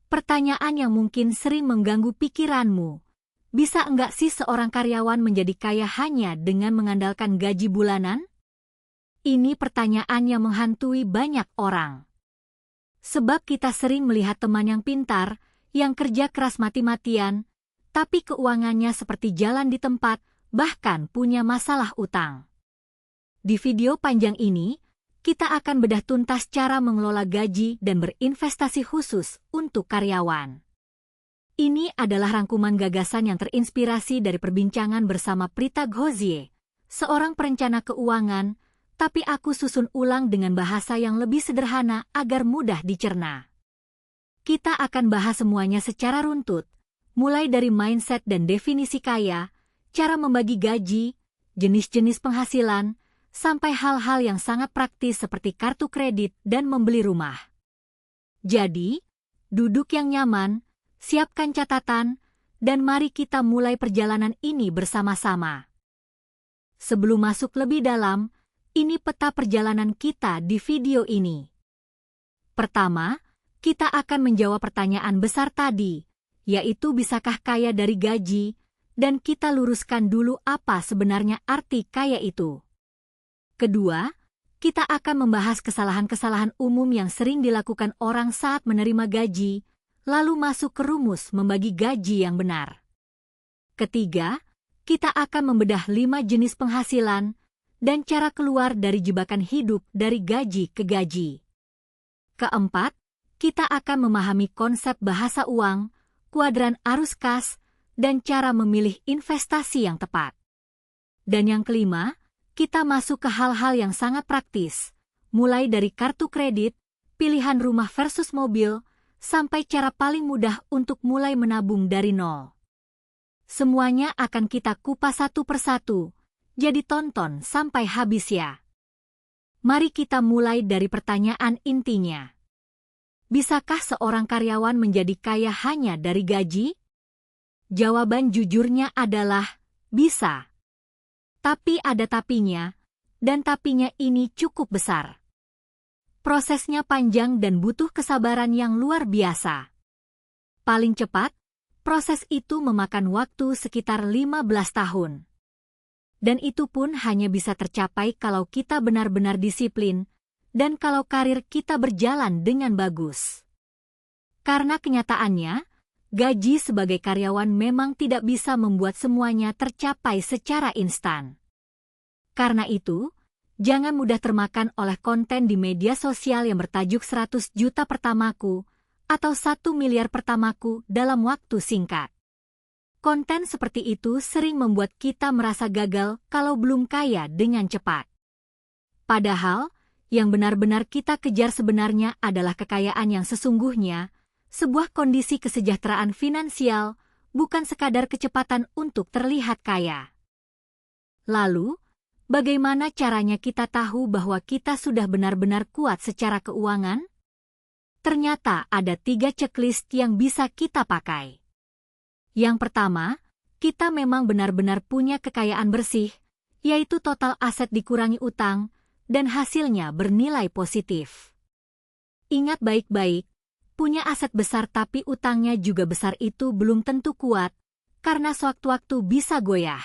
Pertanyaan yang mungkin sering mengganggu pikiranmu. Bisa enggak sih seorang karyawan menjadi kaya hanya dengan mengandalkan gaji bulanan? Ini pertanyaan yang menghantui banyak orang. Sebab kita sering melihat teman yang pintar, yang kerja keras mati-matian, tapi keuangannya seperti jalan di tempat, bahkan punya masalah utang. Di video panjang ini, kita akan bedah tuntas cara mengelola gaji dan berinvestasi khusus untuk karyawan. Ini adalah rangkuman gagasan yang terinspirasi dari perbincangan bersama Prita Ghozie, seorang perencana keuangan, tapi aku susun ulang dengan bahasa yang lebih sederhana agar mudah dicerna. Kita akan bahas semuanya secara runtut, mulai dari mindset dan definisi kaya, cara membagi gaji, jenis-jenis penghasilan, sampai hal-hal yang sangat praktis seperti kartu kredit dan membeli rumah. Jadi, duduk yang nyaman, siapkan catatan, dan mari kita mulai perjalanan ini bersama-sama. Sebelum masuk lebih dalam, ini peta perjalanan kita di video ini. Pertama, kita akan menjawab pertanyaan besar tadi, yaitu bisakah kaya dari gaji, dan kita luruskan dulu apa sebenarnya arti kaya itu. Kedua, kita akan membahas kesalahan-kesalahan umum yang sering dilakukan orang saat menerima gaji, lalu masuk ke rumus membagi gaji yang benar. Ketiga, kita akan membedah 5 jenis penghasilan dan cara keluar dari jebakan hidup dari gaji ke gaji. Keempat, kita akan memahami konsep bahasa uang, kuadran arus kas, dan cara memilih investasi yang tepat. Dan yang kelima, kita masuk ke hal-hal yang sangat praktis, mulai dari kartu kredit, pilihan rumah versus mobil, sampai cara paling mudah untuk mulai menabung dari nol. Semuanya akan kita kupas satu persatu, jadi tonton sampai habis ya. Mari kita mulai dari pertanyaan intinya. Bisakah seorang karyawan menjadi kaya hanya dari gaji? Jawaban jujurnya adalah bisa. Tapi ada tapinya, dan tapinya ini cukup besar. Prosesnya panjang dan butuh kesabaran yang luar biasa. Paling cepat, proses itu memakan waktu sekitar 15 tahun. Dan itu pun hanya bisa tercapai kalau kita benar-benar disiplin, dan kalau karir kita berjalan dengan bagus. Karena kenyataannya, gaji sebagai karyawan memang tidak bisa membuat semuanya tercapai secara instan. Karena itu, jangan mudah termakan oleh konten di media sosial yang bertajuk 100 juta pertamaku atau 1 miliar pertamaku dalam waktu singkat. Konten seperti itu sering membuat kita merasa gagal kalau belum kaya dengan cepat. Padahal, yang benar-benar kita kejar sebenarnya adalah kekayaan yang sesungguhnya, sebuah kondisi kesejahteraan finansial, bukan sekadar kecepatan untuk terlihat kaya. Lalu, bagaimana caranya kita tahu bahwa kita sudah benar-benar kuat secara keuangan? Ternyata ada 3 checklist yang bisa kita pakai. Yang pertama, kita memang benar-benar punya kekayaan bersih, yaitu total aset dikurangi utang, dan hasilnya bernilai positif. Ingat baik-baik, punya aset besar tapi utangnya juga besar itu belum tentu kuat, karena sewaktu-waktu bisa goyah.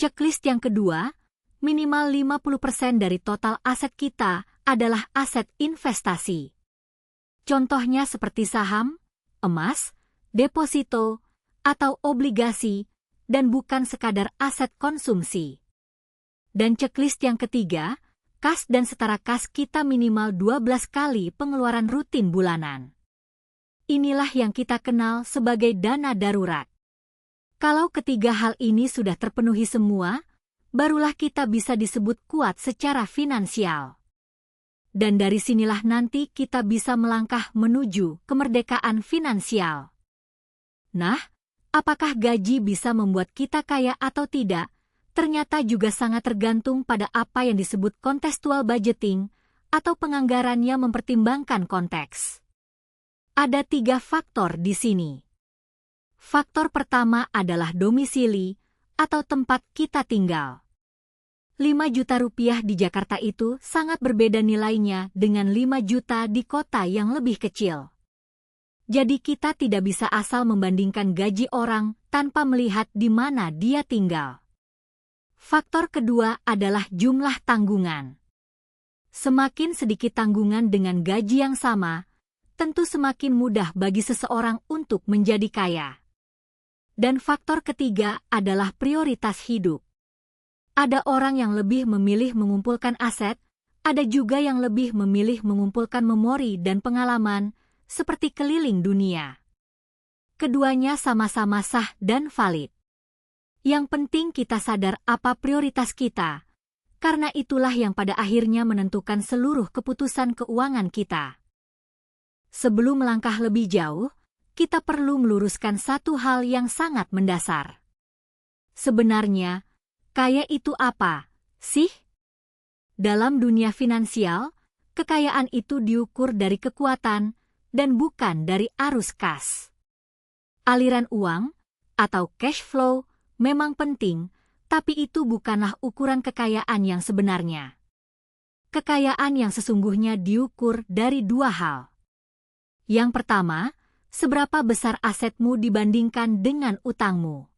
Checklist yang kedua, minimal 50% dari total aset kita adalah aset investasi. Contohnya seperti saham, emas, deposito, atau obligasi, dan bukan sekadar aset konsumsi. Dan checklist yang ketiga, kas dan setara kas kita minimal 12 kali pengeluaran rutin bulanan. Inilah yang kita kenal sebagai dana darurat. Kalau ketiga hal ini sudah terpenuhi semua, barulah kita bisa disebut kuat secara finansial. Dan dari sinilah nanti kita bisa melangkah menuju kemerdekaan finansial. Nah, apakah gaji bisa membuat kita kaya atau tidak? Ternyata juga sangat tergantung pada apa yang disebut contextual budgeting atau penganggaran yang mempertimbangkan konteks. Ada 3 faktor di sini. Faktor pertama adalah domisili atau tempat kita tinggal. 5 juta rupiah di Jakarta itu sangat berbeda nilainya dengan 5 juta di kota yang lebih kecil. Jadi kita tidak bisa asal membandingkan gaji orang tanpa melihat di mana dia tinggal. Faktor kedua adalah jumlah tanggungan. Semakin sedikit tanggungan dengan gaji yang sama, tentu semakin mudah bagi seseorang untuk menjadi kaya. Dan faktor ketiga adalah prioritas hidup. Ada orang yang lebih memilih mengumpulkan aset, ada juga yang lebih memilih mengumpulkan memori dan pengalaman, seperti keliling dunia. Keduanya sama-sama sah dan valid. Yang penting kita sadar apa prioritas kita, karena itulah yang pada akhirnya menentukan seluruh keputusan keuangan kita. Sebelum melangkah lebih jauh, kita perlu meluruskan satu hal yang sangat mendasar. Sebenarnya, kaya itu apa sih? Dalam dunia finansial, kekayaan itu diukur dari kekuatan dan bukan dari arus kas. Aliran uang atau cash flow memang penting, tapi itu bukanlah ukuran kekayaan yang sebenarnya. Kekayaan yang sesungguhnya diukur dari dua hal. Yang pertama, seberapa besar asetmu dibandingkan dengan utangmu.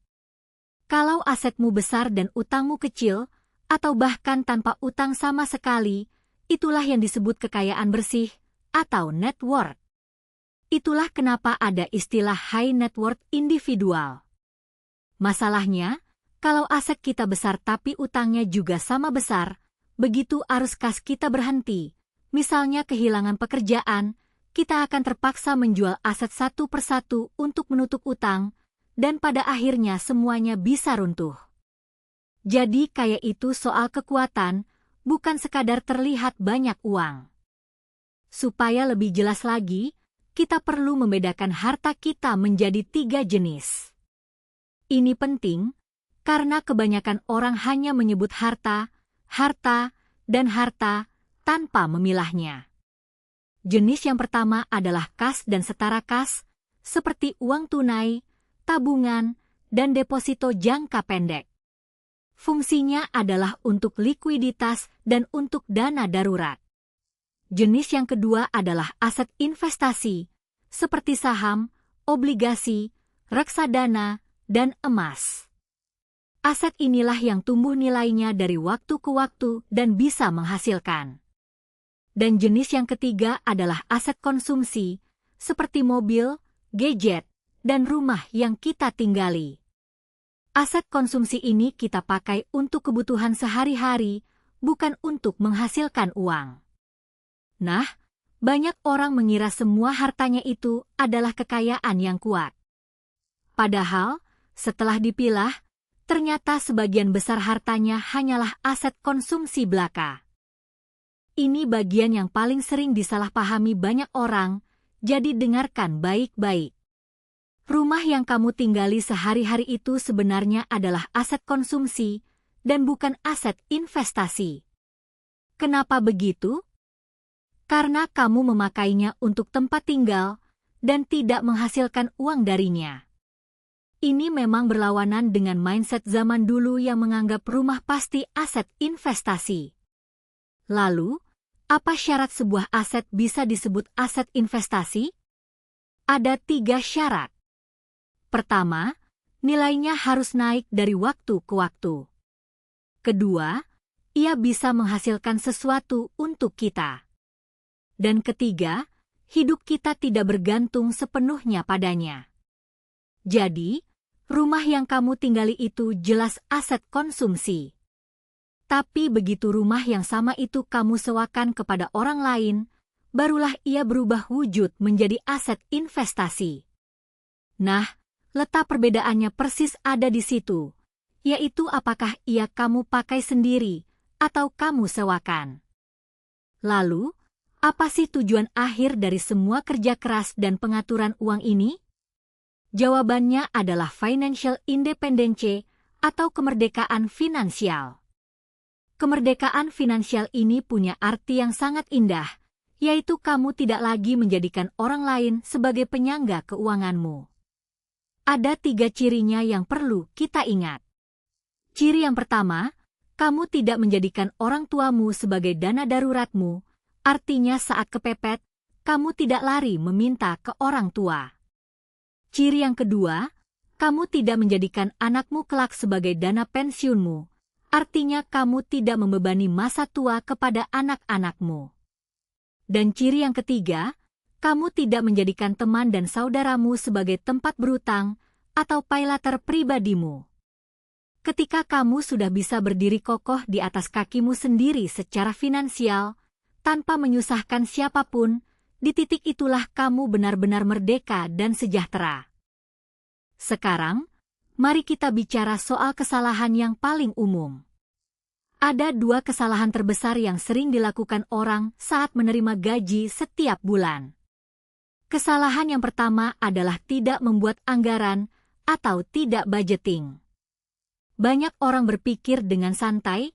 Kalau asetmu besar dan utangmu kecil, atau bahkan tanpa utang sama sekali, itulah yang disebut kekayaan bersih atau net worth. Itulah kenapa ada istilah high net worth individual. Masalahnya, kalau aset kita besar tapi utangnya juga sama besar, begitu arus kas kita berhenti, misalnya kehilangan pekerjaan, kita akan terpaksa menjual aset satu persatu untuk menutup utang, dan pada akhirnya semuanya bisa runtuh. Jadi kaya itu soal kekuatan, bukan sekadar terlihat banyak uang. Supaya lebih jelas lagi, kita perlu membedakan harta kita menjadi 3 jenis. Ini penting, karena kebanyakan orang hanya menyebut harta, dan harta, tanpa memilahnya. Jenis yang pertama adalah kas dan setara kas, seperti uang tunai, tabungan, dan deposito jangka pendek. Fungsinya adalah untuk likuiditas dan untuk dana darurat. Jenis yang kedua adalah aset investasi, seperti saham, obligasi, reksadana, dan emas. Aset inilah yang tumbuh nilainya dari waktu ke waktu dan bisa menghasilkan. Dan jenis yang ketiga adalah aset konsumsi, seperti mobil, gadget, dan rumah yang kita tinggali. Aset konsumsi ini kita pakai untuk kebutuhan sehari-hari, bukan untuk menghasilkan uang. Nah, banyak orang mengira semua hartanya itu adalah kekayaan yang kuat. Padahal, setelah dipilah, ternyata sebagian besar hartanya hanyalah aset konsumsi belaka. Ini bagian yang paling sering disalahpahami banyak orang, jadi dengarkan baik-baik. Rumah yang kamu tinggali sehari-hari itu sebenarnya adalah aset konsumsi dan bukan aset investasi. Kenapa begitu? Karena kamu memakainya untuk tempat tinggal dan tidak menghasilkan uang darinya. Ini memang berlawanan dengan mindset zaman dulu yang menganggap rumah pasti aset investasi. Lalu, apa syarat sebuah aset bisa disebut aset investasi? Ada 3 syarat. Pertama, nilainya harus naik dari waktu ke waktu. Kedua, ia bisa menghasilkan sesuatu untuk kita. Dan ketiga, hidup kita tidak bergantung sepenuhnya padanya. Jadi, rumah yang kamu tinggali itu jelas aset konsumsi. Tapi begitu rumah yang sama itu kamu sewakan kepada orang lain, barulah ia berubah wujud menjadi aset investasi. Nah, letak perbedaannya persis ada di situ, yaitu apakah ia kamu pakai sendiri atau kamu sewakan. Lalu, apa sih tujuan akhir dari semua kerja keras dan pengaturan uang ini? Jawabannya adalah financial independence atau kemerdekaan finansial. Kemerdekaan finansial ini punya arti yang sangat indah, yaitu kamu tidak lagi menjadikan orang lain sebagai penyangga keuanganmu. Ada 3 cirinya yang perlu kita ingat. Ciri yang pertama, kamu tidak menjadikan orang tuamu sebagai dana daruratmu. Artinya saat kepepet, kamu tidak lari meminta ke orang tua. Ciri yang kedua, kamu tidak menjadikan anakmu kelak sebagai dana pensiunmu. Artinya kamu tidak membebani masa tua kepada anak-anakmu. Dan ciri yang ketiga, kamu tidak menjadikan teman dan saudaramu sebagai tempat berutang atau paylater pribadimu. Ketika kamu sudah bisa berdiri kokoh di atas kakimu sendiri secara finansial, tanpa menyusahkan siapapun, di titik itulah kamu benar-benar merdeka dan sejahtera. Sekarang, mari kita bicara soal kesalahan yang paling umum. Ada dua kesalahan terbesar yang sering dilakukan orang saat menerima gaji setiap bulan. Kesalahan yang pertama adalah tidak membuat anggaran atau tidak budgeting. Banyak orang berpikir dengan santai,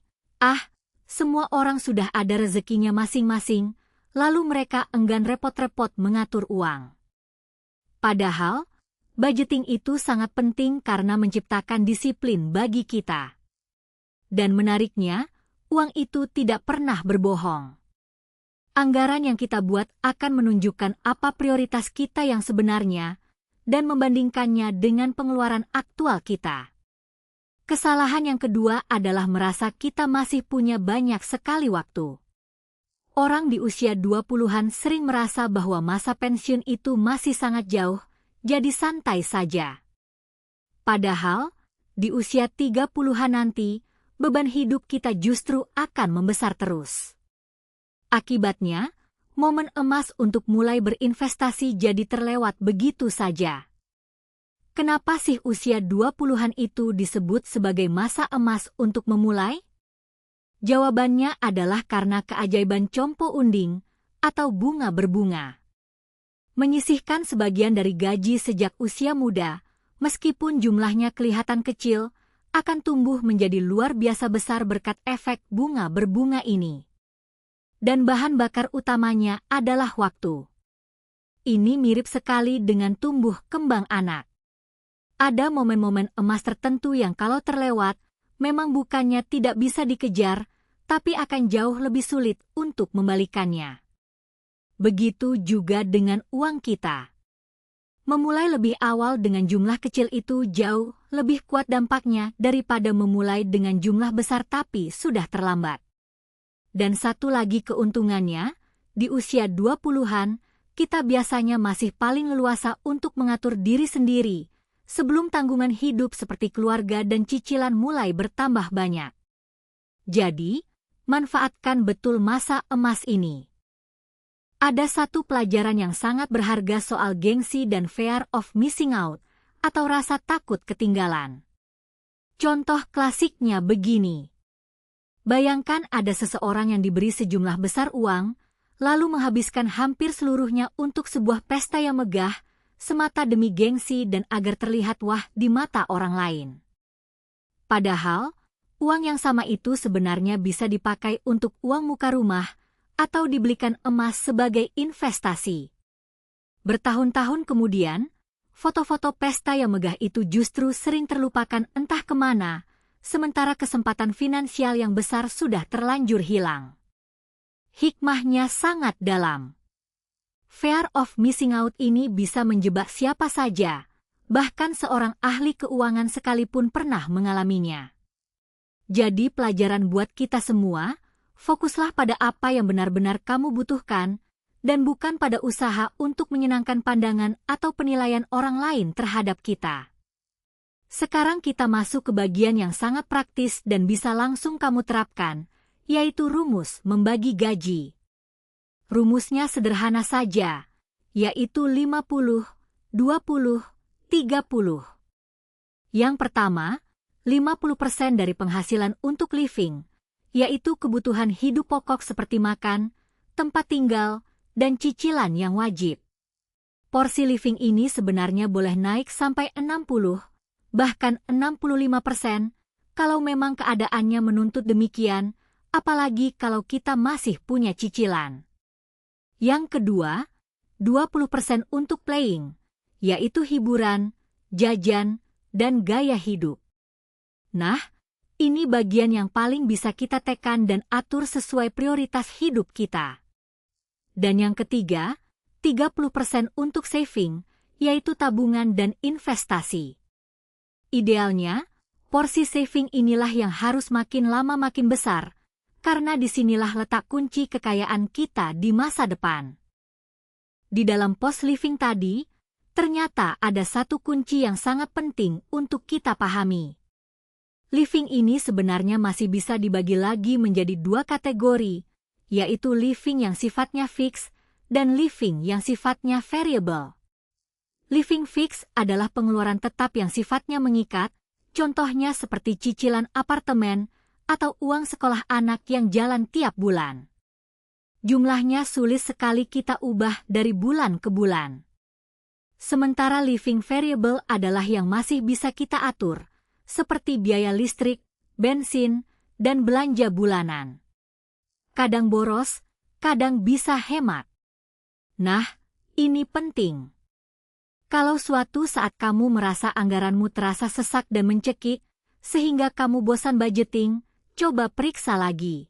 semua orang sudah ada rezekinya masing-masing, lalu mereka enggan repot-repot mengatur uang. Padahal, budgeting itu sangat penting karena menciptakan disiplin bagi kita. Dan menariknya, uang itu tidak pernah berbohong. Anggaran yang kita buat akan menunjukkan apa prioritas kita yang sebenarnya dan membandingkannya dengan pengeluaran aktual kita. Kesalahan yang kedua adalah merasa kita masih punya banyak sekali waktu. Orang di usia 20-an sering merasa bahwa masa pensiun itu masih sangat jauh, jadi santai saja. Padahal, di usia 30-an nanti, beban hidup kita justru akan membesar terus. Akibatnya, momen emas untuk mulai berinvestasi jadi terlewat begitu saja. Kenapa sih usia 20-an itu disebut sebagai masa emas untuk memulai? Jawabannya adalah karena keajaiban compo unding atau bunga berbunga. Menyisihkan sebagian dari gaji sejak usia muda, meskipun jumlahnya kelihatan kecil, akan tumbuh menjadi luar biasa besar berkat efek bunga berbunga ini. Dan bahan bakar utamanya adalah waktu. Ini mirip sekali dengan tumbuh kembang anak. Ada momen-momen emas tertentu yang kalau terlewat, memang bukannya tidak bisa dikejar, tapi akan jauh lebih sulit untuk membalikannya. Begitu juga dengan uang kita. Memulai lebih awal dengan jumlah kecil itu jauh lebih kuat dampaknya daripada memulai dengan jumlah besar tapi sudah terlambat. Dan satu lagi keuntungannya, di usia 20-an, kita biasanya masih paling leluasa untuk mengatur diri sendiri, sebelum tanggungan hidup seperti keluarga dan cicilan mulai bertambah banyak. Jadi, manfaatkan betul masa emas ini. Ada satu pelajaran yang sangat berharga soal gengsi dan fear of missing out, atau rasa takut ketinggalan. Contoh klasiknya begini. Bayangkan ada seseorang yang diberi sejumlah besar uang, lalu menghabiskan hampir seluruhnya untuk sebuah pesta yang megah, semata demi gengsi dan agar terlihat wah di mata orang lain. Padahal, uang yang sama itu sebenarnya bisa dipakai untuk uang muka rumah, atau dibelikan emas sebagai investasi. Bertahun-tahun kemudian, foto-foto pesta yang megah itu justru sering terlupakan entah kemana, sementara kesempatan finansial yang besar sudah terlanjur hilang. Hikmahnya sangat dalam. Fear of missing out ini bisa menjebak siapa saja, bahkan seorang ahli keuangan sekalipun pernah mengalaminya. Jadi pelajaran buat kita semua, fokuslah pada apa yang benar-benar kamu butuhkan, dan bukan pada usaha untuk menyenangkan pandangan atau penilaian orang lain terhadap kita. Sekarang kita masuk ke bagian yang sangat praktis dan bisa langsung kamu terapkan, yaitu rumus membagi gaji. Rumusnya sederhana saja, yaitu 50, 20, 30. Yang pertama, 50% dari penghasilan untuk living, yaitu kebutuhan hidup pokok seperti makan, tempat tinggal, dan cicilan yang wajib. Porsi living ini sebenarnya boleh naik sampai 60, bahkan 65%, kalau memang keadaannya menuntut demikian, apalagi kalau kita masih punya cicilan. Yang kedua, 20% untuk playing, yaitu hiburan, jajan, dan gaya hidup. Nah, ini bagian yang paling bisa kita tekan dan atur sesuai prioritas hidup kita. Dan yang ketiga, 30% untuk saving, yaitu tabungan dan investasi. Idealnya, porsi saving inilah yang harus makin lama makin besar, karena disinilah letak kunci kekayaan kita di masa depan. Di dalam post living tadi, ternyata ada satu kunci yang sangat penting untuk kita pahami. Living ini sebenarnya masih bisa dibagi lagi menjadi dua kategori, yaitu living yang sifatnya fix dan living yang sifatnya variable. Living fix adalah pengeluaran tetap yang sifatnya mengikat, contohnya seperti cicilan apartemen atau uang sekolah anak yang jalan tiap bulan. Jumlahnya sulit sekali kita ubah dari bulan ke bulan. Sementara living variable adalah yang masih bisa kita atur, seperti biaya listrik, bensin, dan belanja bulanan. Kadang boros, kadang bisa hemat. Nah, ini penting. Kalau suatu saat kamu merasa anggaranmu terasa sesak dan mencekik, sehingga kamu bosan budgeting, coba periksa lagi.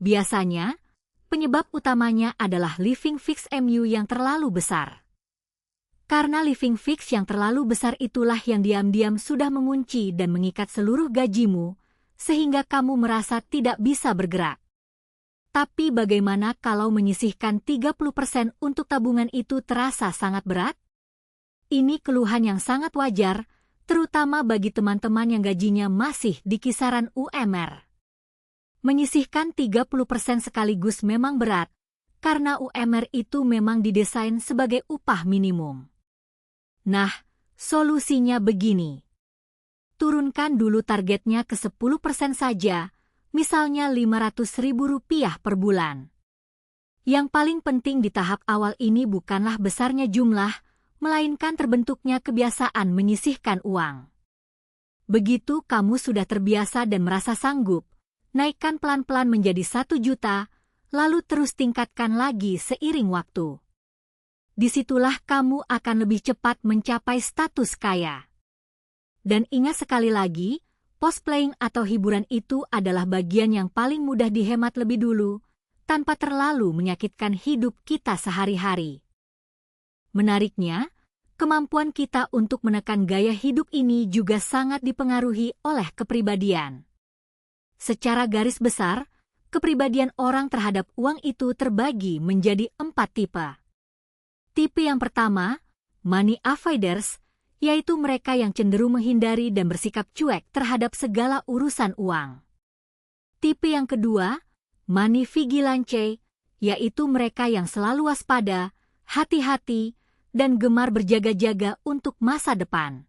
Biasanya, penyebab utamanya adalah living fix MU yang terlalu besar. Karena living fix yang terlalu besar itulah yang diam-diam sudah mengunci dan mengikat seluruh gajimu, sehingga kamu merasa tidak bisa bergerak. Tapi bagaimana kalau menyisihkan 30% untuk tabungan itu terasa sangat berat? Ini keluhan yang sangat wajar, terutama bagi teman-teman yang gajinya masih di kisaran UMR. Menyisihkan 30% sekaligus memang berat, karena UMR itu memang didesain sebagai upah minimum. Nah, solusinya begini. Turunkan dulu targetnya ke 10% saja, misalnya Rp500.000 per bulan. Yang paling penting di tahap awal ini bukanlah besarnya jumlah, melainkan terbentuknya kebiasaan menyisihkan uang. Begitu kamu sudah terbiasa dan merasa sanggup, naikkan pelan-pelan menjadi 1 juta, lalu terus tingkatkan lagi seiring waktu. Disitulah kamu akan lebih cepat mencapai status kaya. Dan ingat sekali lagi, post-playing atau hiburan itu adalah bagian yang paling mudah dihemat lebih dulu, tanpa terlalu menyakitkan hidup kita sehari-hari. Menariknya, kemampuan kita untuk menekan gaya hidup ini juga sangat dipengaruhi oleh kepribadian. Secara garis besar, kepribadian orang terhadap uang itu terbagi menjadi 4 tipe. Tipe yang pertama, money avoiders, yaitu mereka yang cenderung menghindari dan bersikap cuek terhadap segala urusan uang. Tipe yang kedua, money vigilance, yaitu mereka yang selalu waspada, hati-hati, dan gemar berjaga-jaga untuk masa depan.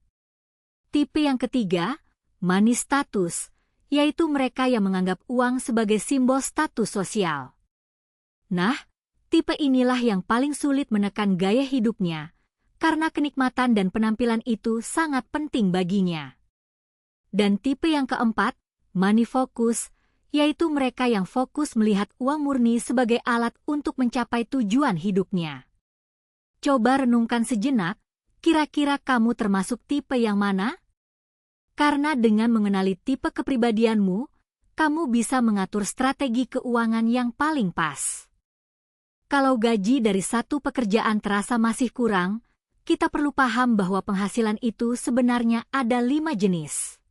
Tipe yang ketiga, money status, yaitu mereka yang menganggap uang sebagai simbol status sosial. Nah, tipe inilah yang paling sulit menekan gaya hidupnya, karena kenikmatan dan penampilan itu sangat penting baginya. Dan tipe yang keempat, money focus, yaitu mereka yang fokus melihat uang murni sebagai alat untuk mencapai tujuan hidupnya. Coba renungkan sejenak, kira-kira kamu termasuk tipe yang mana? Karena dengan mengenali tipe kepribadianmu, kamu bisa mengatur strategi keuangan yang paling pas. Kalau gaji dari satu pekerjaan terasa masih kurang, kita perlu paham bahwa penghasilan itu sebenarnya ada 5 jenis.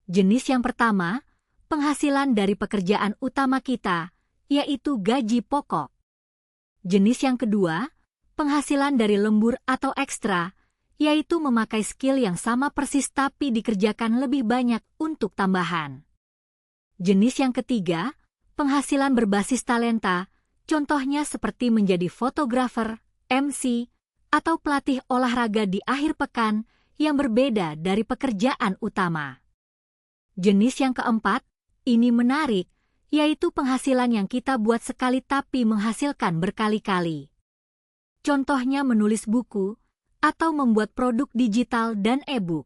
Jenis yang pertama, penghasilan dari pekerjaan utama kita, yaitu gaji pokok. Jenis yang kedua, penghasilan dari lembur atau ekstra, yaitu memakai skill yang sama persis tapi dikerjakan lebih banyak untuk tambahan. Jenis yang ketiga, penghasilan berbasis talenta, contohnya seperti menjadi fotografer, MC, atau pelatih olahraga di akhir pekan yang berbeda dari pekerjaan utama. Jenis yang keempat, ini menarik, yaitu penghasilan yang kita buat sekali tapi menghasilkan berkali-kali. Contohnya menulis buku, atau membuat produk digital dan e-book.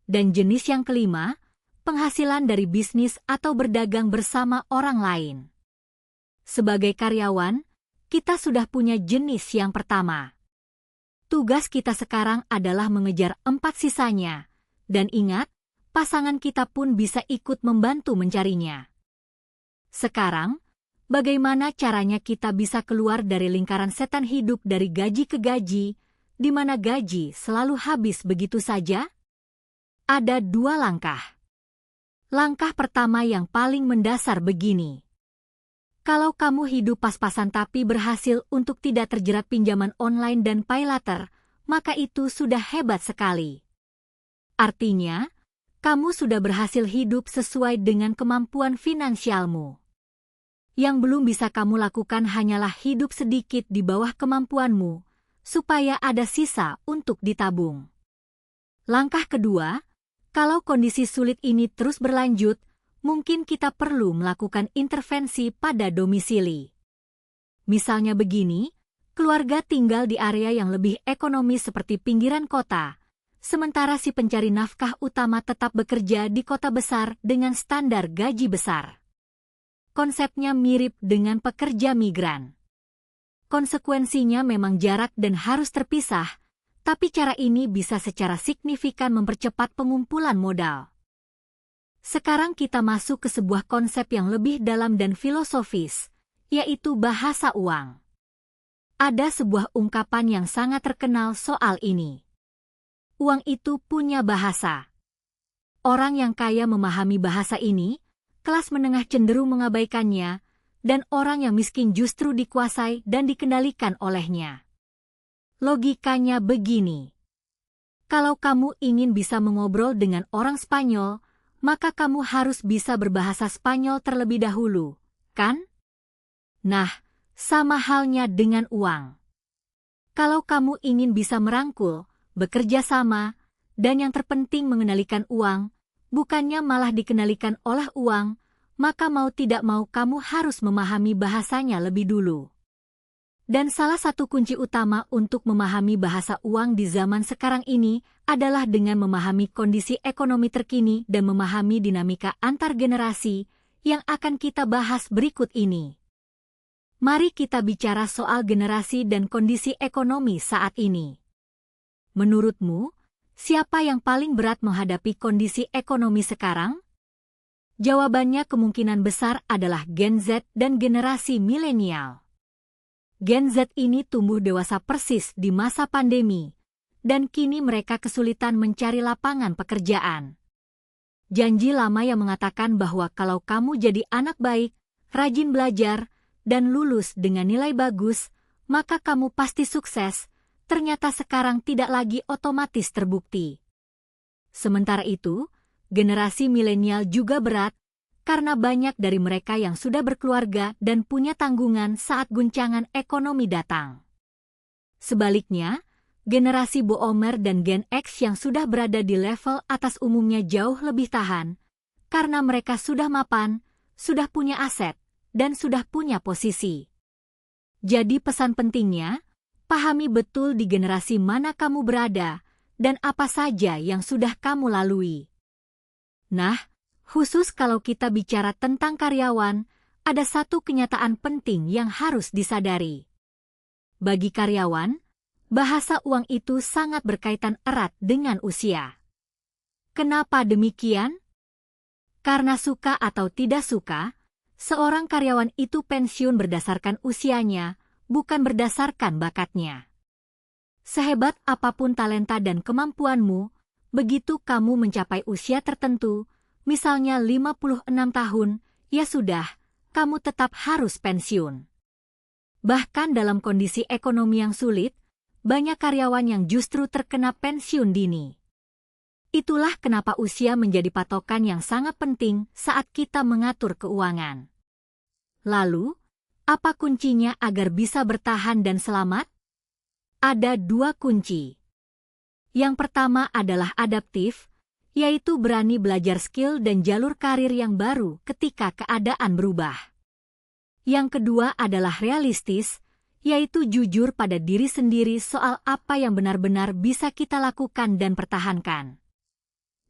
Dan jenis yang kelima, penghasilan dari bisnis atau berdagang bersama orang lain. Sebagai karyawan, kita sudah punya jenis yang pertama. Tugas kita sekarang adalah mengejar 4 sisanya, dan ingat, pasangan kita pun bisa ikut membantu mencarinya. Sekarang, bagaimana caranya kita bisa keluar dari lingkaran setan hidup dari gaji ke gaji, di mana gaji selalu habis begitu saja? Ada 2 langkah. Langkah pertama yang paling mendasar begini. Kalau kamu hidup pas-pasan tapi berhasil untuk tidak terjerat pinjaman online dan paylater, maka itu sudah hebat sekali. Artinya, kamu sudah berhasil hidup sesuai dengan kemampuan finansialmu. Yang belum bisa kamu lakukan hanyalah hidup sedikit di bawah kemampuanmu, supaya ada sisa untuk ditabung. Langkah kedua, kalau kondisi sulit ini terus berlanjut, mungkin kita perlu melakukan intervensi pada domisili. Misalnya begini, keluarga tinggal di area yang lebih ekonomis seperti pinggiran kota, sementara si pencari nafkah utama tetap bekerja di kota besar dengan standar gaji besar. Konsepnya mirip dengan pekerja migran. Konsekuensinya memang jarak dan harus terpisah, tapi cara ini bisa secara signifikan mempercepat pengumpulan modal. Sekarang kita masuk ke sebuah konsep yang lebih dalam dan filosofis, yaitu bahasa uang. Ada sebuah ungkapan yang sangat terkenal soal ini. Uang itu punya bahasa. Orang yang kaya memahami bahasa ini, kelas menengah cenderung mengabaikannya, dan orang yang miskin justru dikuasai dan dikendalikan olehnya. Logikanya begini. Kalau kamu ingin bisa mengobrol dengan orang Spanyol, maka kamu harus bisa berbahasa Spanyol terlebih dahulu, kan? Nah, sama halnya dengan uang. Kalau kamu ingin bisa merangkul, bekerja sama, dan yang terpenting mengendalikan uang, bukannya malah dikendalikan oleh uang, maka mau tidak mau kamu harus memahami bahasanya lebih dulu. Dan salah satu kunci utama untuk memahami bahasa uang di zaman sekarang ini adalah dengan memahami kondisi ekonomi terkini dan memahami dinamika antar generasi yang akan kita bahas berikut ini. Mari kita bicara soal generasi dan kondisi ekonomi saat ini. Menurutmu, siapa yang paling berat menghadapi kondisi ekonomi sekarang? Jawabannya kemungkinan besar adalah Gen Z dan generasi milenial. Gen Z ini tumbuh dewasa persis di masa pandemi, dan kini mereka kesulitan mencari lapangan pekerjaan. Janji lama yang mengatakan bahwa kalau kamu jadi anak baik, rajin belajar, dan lulus dengan nilai bagus, maka kamu pasti sukses, ternyata sekarang tidak lagi otomatis terbukti. Sementara itu, generasi milenial juga berat, karena banyak dari mereka yang sudah berkeluarga dan punya tanggungan saat guncangan ekonomi datang. Sebaliknya, generasi Boomer dan Gen X yang sudah berada di level atas umumnya jauh lebih tahan, karena mereka sudah mapan, sudah punya aset, dan sudah punya posisi. Jadi pesan pentingnya, pahami betul di generasi mana kamu berada, dan apa saja yang sudah kamu lalui. Nah, khusus kalau kita bicara tentang karyawan, ada satu kenyataan penting yang harus disadari. Bagi karyawan, bahasa uang itu sangat berkaitan erat dengan usia. Kenapa demikian? Karena suka atau tidak suka, seorang karyawan itu pensiun berdasarkan usianya, bukan berdasarkan bakatnya. Sehebat apapun talenta dan kemampuanmu, begitu kamu mencapai usia tertentu, misalnya 56 tahun, ya sudah, kamu tetap harus pensiun. Bahkan dalam kondisi ekonomi yang sulit, banyak karyawan yang justru terkena pensiun dini. Itulah kenapa usia menjadi patokan yang sangat penting saat kita mengatur keuangan. Lalu, apa kuncinya agar bisa bertahan dan selamat? Ada 2 kunci. Yang pertama adalah adaptif, yaitu berani belajar skill dan jalur karir yang baru ketika keadaan berubah. Yang kedua adalah realistis, yaitu jujur pada diri sendiri soal apa yang benar-benar bisa kita lakukan dan pertahankan.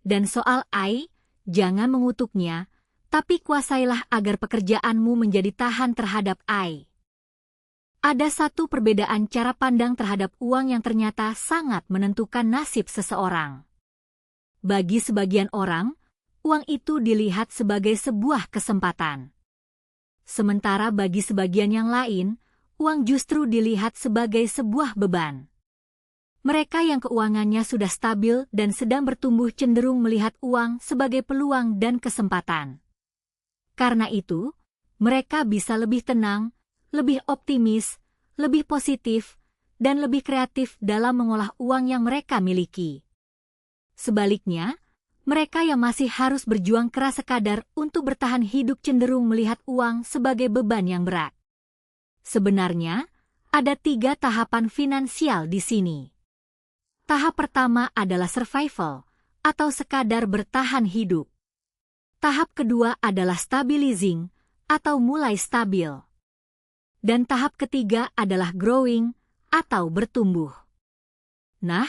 Dan soal I, jangan mengutuknya, tapi kuasailah agar pekerjaanmu menjadi tahan terhadap I. Ada satu perbedaan cara pandang terhadap uang yang ternyata sangat menentukan nasib seseorang. Bagi sebagian orang, uang itu dilihat sebagai sebuah kesempatan. Sementara bagi sebagian yang lain, uang justru dilihat sebagai sebuah beban. Mereka yang keuangannya sudah stabil dan sedang bertumbuh cenderung melihat uang sebagai peluang dan kesempatan. Karena itu, mereka bisa lebih tenang, lebih optimis, lebih positif, dan lebih kreatif dalam mengolah uang yang mereka miliki. Sebaliknya, mereka yang masih harus berjuang keras sekadar untuk bertahan hidup cenderung melihat uang sebagai beban yang berat. Sebenarnya, ada 3 tahapan finansial di sini. Tahap pertama adalah survival, atau sekadar bertahan hidup. Tahap kedua adalah stabilizing, atau mulai stabil. Dan tahap ketiga adalah growing, atau bertumbuh. Nah,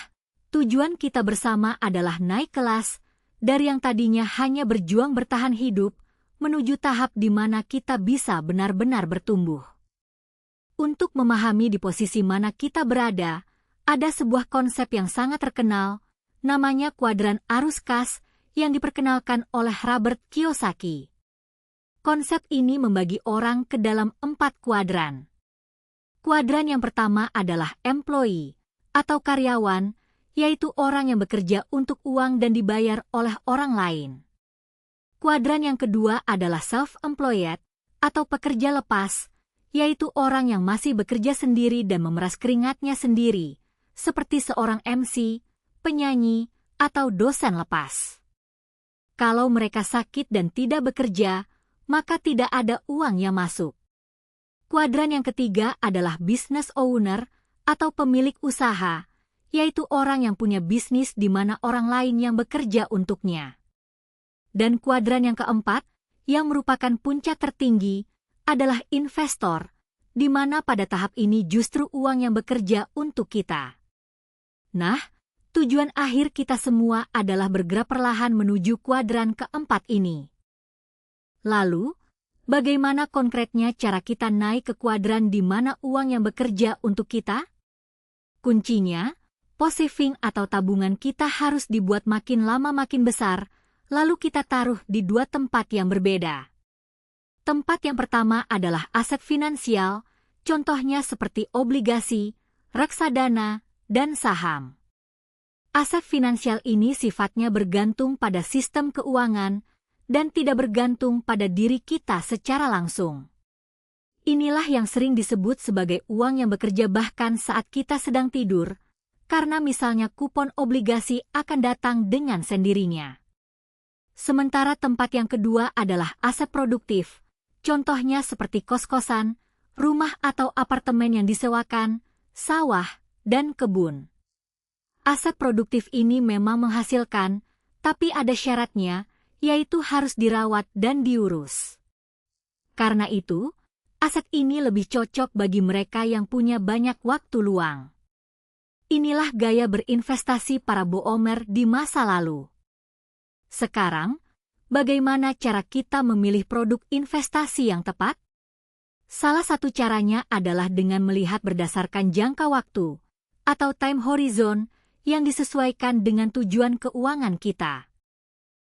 tujuan kita bersama adalah naik kelas, dari yang tadinya hanya berjuang bertahan hidup, menuju tahap di mana kita bisa benar-benar bertumbuh. Untuk memahami di posisi mana kita berada, ada sebuah konsep yang sangat terkenal, namanya kuadran arus kas, yang diperkenalkan oleh Robert Kiyosaki. Konsep ini membagi orang ke dalam 4 kuadran. Kuadran yang pertama adalah employee, atau karyawan, yaitu orang yang bekerja untuk uang dan dibayar oleh orang lain. Kuadran yang kedua adalah self-employed, atau pekerja lepas, yaitu orang yang masih bekerja sendiri dan memeras keringatnya sendiri, seperti seorang MC, penyanyi, atau dosen lepas. Kalau mereka sakit dan tidak bekerja, maka tidak ada uang yang masuk. Kuadran yang ketiga adalah business owner atau pemilik usaha, yaitu orang yang punya bisnis di mana orang lain yang bekerja untuknya. Dan kuadran yang keempat, yang merupakan puncak tertinggi, adalah investor, di mana pada tahap ini justru uang yang bekerja untuk kita. Nah, tujuan akhir kita semua adalah bergerak perlahan menuju kuadran keempat ini. Lalu, bagaimana konkretnya cara kita naik ke kuadran di mana uang yang bekerja untuk kita? Kuncinya, saving atau tabungan kita harus dibuat makin lama makin besar, lalu kita taruh di 2 tempat yang berbeda. Tempat yang pertama adalah aset finansial, contohnya seperti obligasi, reksadana, dan saham. Aset finansial ini sifatnya bergantung pada sistem keuangan dan tidak bergantung pada diri kita secara langsung. Inilah yang sering disebut sebagai uang yang bekerja bahkan saat kita sedang tidur, karena misalnya kupon obligasi akan datang dengan sendirinya. Sementara tempat yang kedua adalah aset produktif, contohnya seperti kos-kosan, rumah atau apartemen yang disewakan, sawah, dan kebun. Aset produktif ini memang menghasilkan, tapi ada syaratnya, yaitu harus dirawat dan diurus. Karena itu, aset ini lebih cocok bagi mereka yang punya banyak waktu luang. Inilah gaya berinvestasi para boomers di masa lalu. Sekarang, bagaimana cara kita memilih produk investasi yang tepat? Salah satu caranya adalah dengan melihat berdasarkan jangka waktu, atau time horizon, yang disesuaikan dengan tujuan keuangan kita.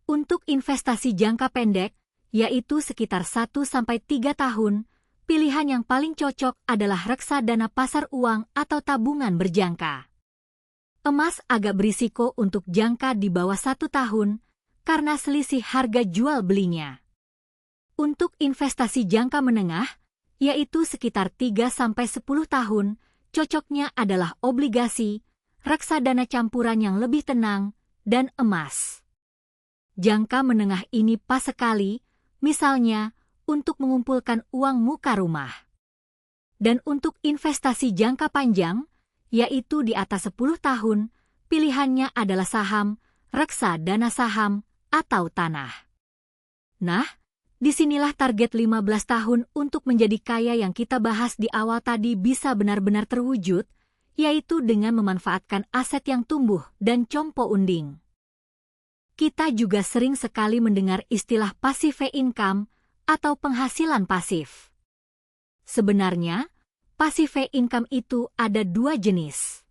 Untuk investasi jangka pendek, yaitu sekitar 1-3 tahun, pilihan yang paling cocok adalah reksadana pasar uang atau tabungan berjangka. Emas agak berisiko untuk jangka di bawah 1 tahun, karena selisih harga jual belinya. Untuk investasi jangka menengah, yaitu sekitar 3-10 tahun, cocoknya adalah obligasi, reksadana campuran yang lebih tenang, dan emas. Jangka menengah ini pas sekali, misalnya, untuk mengumpulkan uang muka rumah. Dan untuk investasi jangka panjang, yaitu di atas 10 tahun, pilihannya adalah saham, reksadana saham, atau tanah. Nah, disinilah target 15 tahun untuk menjadi kaya yang kita bahas di awal tadi bisa benar-benar terwujud, yaitu dengan memanfaatkan aset yang tumbuh dan compounding. Kita juga sering sekali mendengar istilah passive income atau penghasilan pasif. Sebenarnya, passive income itu ada 2 jenis.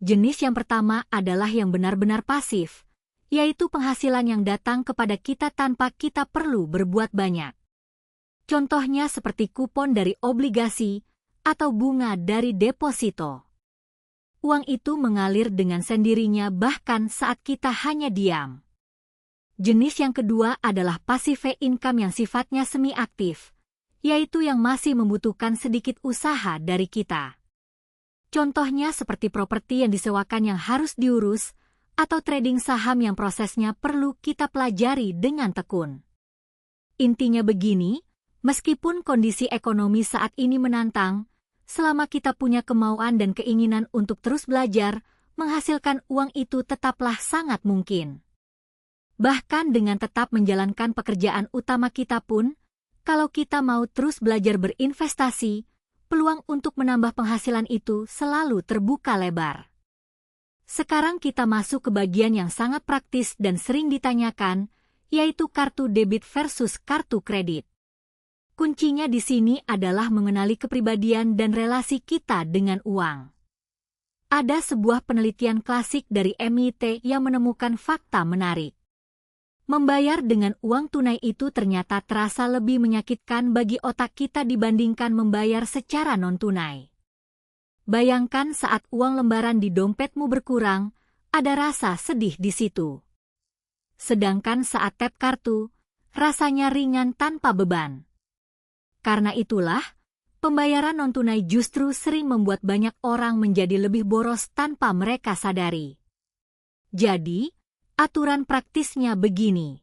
Jenis yang pertama adalah yang benar-benar pasif, yaitu penghasilan yang datang kepada kita tanpa kita perlu berbuat banyak. Contohnya seperti kupon dari obligasi atau bunga dari deposito. Uang itu mengalir dengan sendirinya bahkan saat kita hanya diam. Jenis yang kedua adalah passive income yang sifatnya semi-aktif, yaitu yang masih membutuhkan sedikit usaha dari kita. Contohnya seperti properti yang disewakan yang harus diurus, atau trading saham yang prosesnya perlu kita pelajari dengan tekun. Intinya begini, meskipun kondisi ekonomi saat ini menantang, selama kita punya kemauan dan keinginan untuk terus belajar, menghasilkan uang itu tetaplah sangat mungkin. Bahkan dengan tetap menjalankan pekerjaan utama kita pun, kalau kita mau terus belajar berinvestasi, peluang untuk menambah penghasilan itu selalu terbuka lebar. Sekarang kita masuk ke bagian yang sangat praktis dan sering ditanyakan, yaitu kartu debit versus kartu kredit. Kuncinya di sini adalah mengenali kepribadian dan relasi kita dengan uang. Ada sebuah penelitian klasik dari MIT yang menemukan fakta menarik. Membayar dengan uang tunai itu ternyata terasa lebih menyakitkan bagi otak kita dibandingkan membayar secara non-tunai. Bayangkan saat uang lembaran di dompetmu berkurang, ada rasa sedih di situ. Sedangkan saat tap kartu, rasanya ringan tanpa beban. Karena itulah, pembayaran non-tunai justru sering membuat banyak orang menjadi lebih boros tanpa mereka sadari. Jadi, aturan praktisnya begini.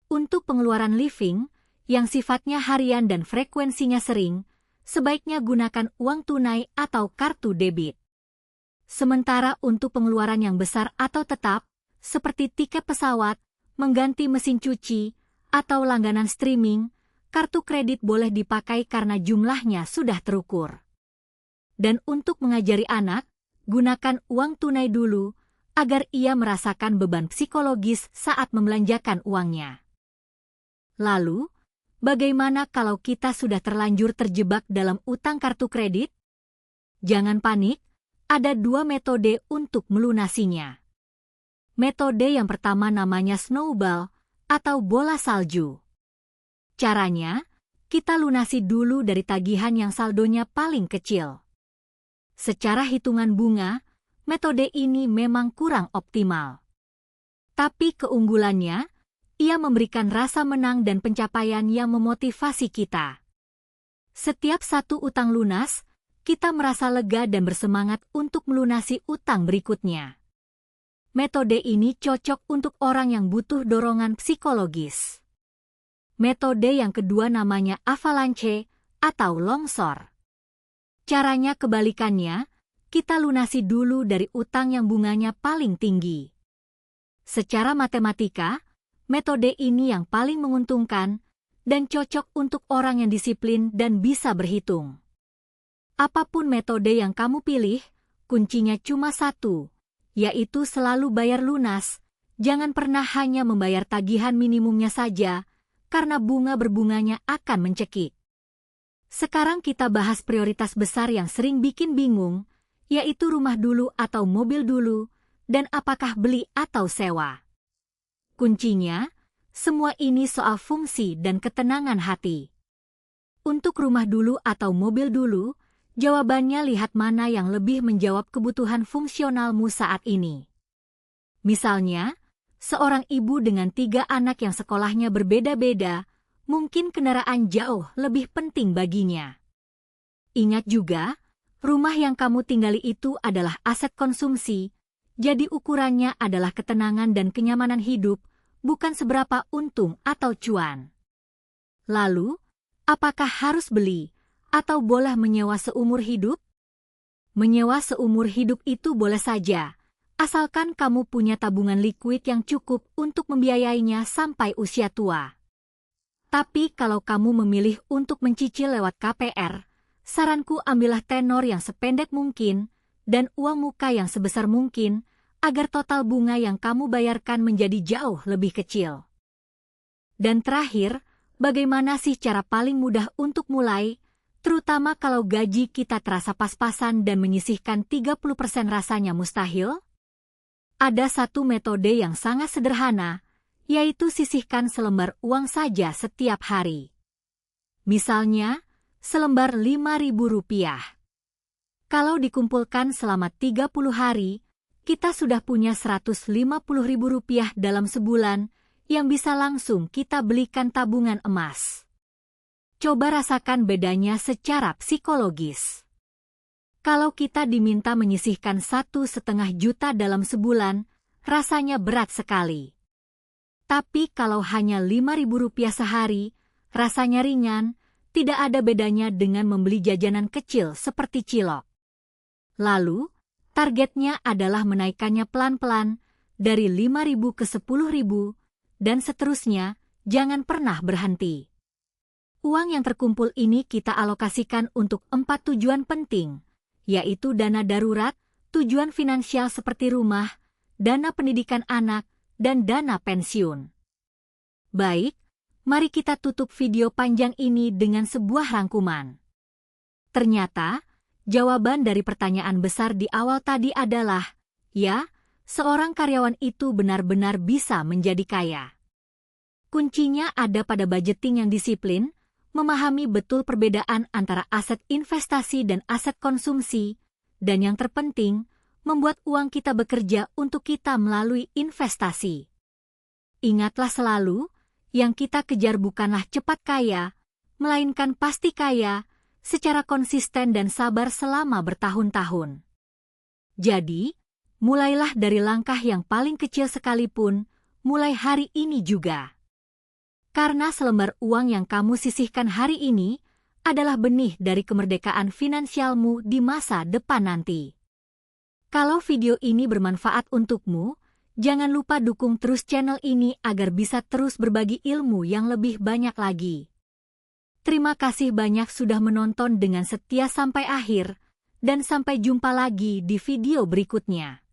Untuk pengeluaran living, yang sifatnya harian dan frekuensinya sering, sebaiknya gunakan uang tunai atau kartu debit. Sementara untuk pengeluaran yang besar atau tetap, seperti tiket pesawat, mengganti mesin cuci, atau langganan streaming, kartu kredit boleh dipakai karena jumlahnya sudah terukur. Dan untuk mengajari anak, gunakan uang tunai dulu, agar ia merasakan beban psikologis saat membelanjakan uangnya. Lalu, bagaimana kalau kita sudah terlanjur terjebak dalam utang kartu kredit? Jangan panik, ada 2 metode untuk melunasinya. Metode yang pertama namanya snowball atau bola salju. Caranya, kita lunasi dulu dari tagihan yang saldonya paling kecil. Secara hitungan bunga, metode ini memang kurang optimal. Tapi keunggulannya, ia memberikan rasa menang dan pencapaian yang memotivasi kita. Setiap satu utang lunas, kita merasa lega dan bersemangat untuk melunasi utang berikutnya. Metode ini cocok untuk orang yang butuh dorongan psikologis. Metode yang kedua namanya avalanche atau longsor. Caranya kebalikannya, kita lunasi dulu dari utang yang bunganya paling tinggi. Secara matematika, metode ini yang paling menguntungkan dan cocok untuk orang yang disiplin dan bisa berhitung. Apapun metode yang kamu pilih, kuncinya cuma satu, yaitu selalu bayar lunas, jangan pernah hanya membayar tagihan minimumnya saja, karena bunga berbunganya akan mencekik. Sekarang kita bahas prioritas besar yang sering bikin bingung, yaitu rumah dulu atau mobil dulu, dan apakah beli atau sewa. Kuncinya, semua ini soal fungsi dan ketenangan hati. Untuk rumah dulu atau mobil dulu, jawabannya lihat mana yang lebih menjawab kebutuhan fungsionalmu saat ini. Misalnya, seorang ibu dengan 3 anak yang sekolahnya berbeda-beda, mungkin kendaraan jauh lebih penting baginya. Ingat juga, rumah yang kamu tinggali itu adalah aset konsumsi, jadi ukurannya adalah ketenangan dan kenyamanan hidup, bukan seberapa untung atau cuan. Lalu, apakah harus beli atau boleh menyewa seumur hidup? Menyewa seumur hidup itu boleh saja, asalkan kamu punya tabungan likuid yang cukup untuk membiayainya sampai usia tua. Tapi kalau kamu memilih untuk mencicil lewat KPR, saranku ambillah tenor yang sependek mungkin dan uang muka yang sebesar mungkin, agar total bunga yang kamu bayarkan menjadi jauh lebih kecil. Dan terakhir, bagaimana sih cara paling mudah untuk mulai, terutama kalau gaji kita terasa pas-pasan dan menyisihkan 30% rasanya mustahil? Ada satu metode yang sangat sederhana, yaitu sisihkan selembar uang saja setiap hari. Misalnya, selembar Rp5.000. Kalau dikumpulkan selama 30 hari, kita sudah punya Rp150.000 dalam sebulan yang bisa langsung kita belikan tabungan emas. Coba rasakan bedanya secara psikologis. Kalau kita diminta menyisihkan 1,5 juta dalam sebulan, rasanya berat sekali. Tapi kalau hanya Rp5.000 sehari, rasanya ringan, tidak ada bedanya dengan membeli jajanan kecil seperti cilok. Lalu, targetnya adalah menaikkannya pelan-pelan dari Rp5.000 ke Rp10.000, dan seterusnya, jangan pernah berhenti. Uang yang terkumpul ini kita alokasikan untuk 4 tujuan penting, yaitu dana darurat, tujuan finansial seperti rumah, dana pendidikan anak, dan dana pensiun. Baik, mari kita tutup video panjang ini dengan sebuah rangkuman. Ternyata, jawaban dari pertanyaan besar di awal tadi adalah, ya, seorang karyawan itu benar-benar bisa menjadi kaya. Kuncinya ada pada budgeting yang disiplin, memahami betul perbedaan antara aset investasi dan aset konsumsi, dan yang terpenting, membuat uang kita bekerja untuk kita melalui investasi. Ingatlah selalu, yang kita kejar bukanlah cepat kaya, melainkan pasti kaya, secara konsisten dan sabar selama bertahun-tahun. Jadi, mulailah dari langkah yang paling kecil sekalipun, mulai hari ini juga. Karena selembar uang yang kamu sisihkan hari ini adalah benih dari kemerdekaan finansialmu di masa depan nanti. Kalau video ini bermanfaat untukmu, jangan lupa dukung terus channel ini agar bisa terus berbagi ilmu yang lebih banyak lagi. Terima kasih banyak sudah menonton dengan setia sampai akhir, dan sampai jumpa lagi di video berikutnya.